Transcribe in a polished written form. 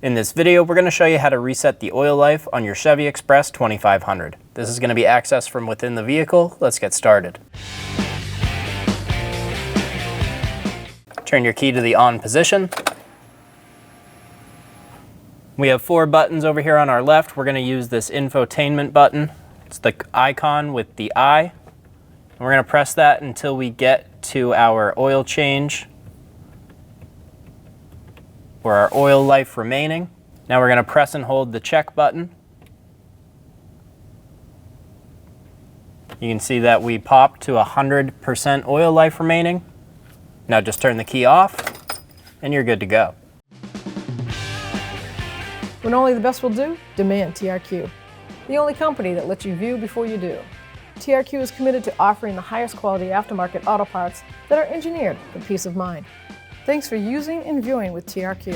In this video, we're going to show you how to reset the oil life on your Chevy Express 2500. This is going to be accessed from within the vehicle. Let's get started. Turn your key to the on position. We have 4 buttons over here on our left. We're going to use this infotainment button. It's the icon with the eye. And we're going to press that until we get to our oil change or our oil life remaining. Now we're going to press and hold the check button. You can see that we popped to 100% oil life remaining. Now just turn the key off and you're good to go. When only the best will do, demand TRQ. The only company that lets you view before you do. TRQ is committed to offering the highest quality aftermarket auto parts that are engineered for peace of mind. Thanks for using and viewing with TRQ.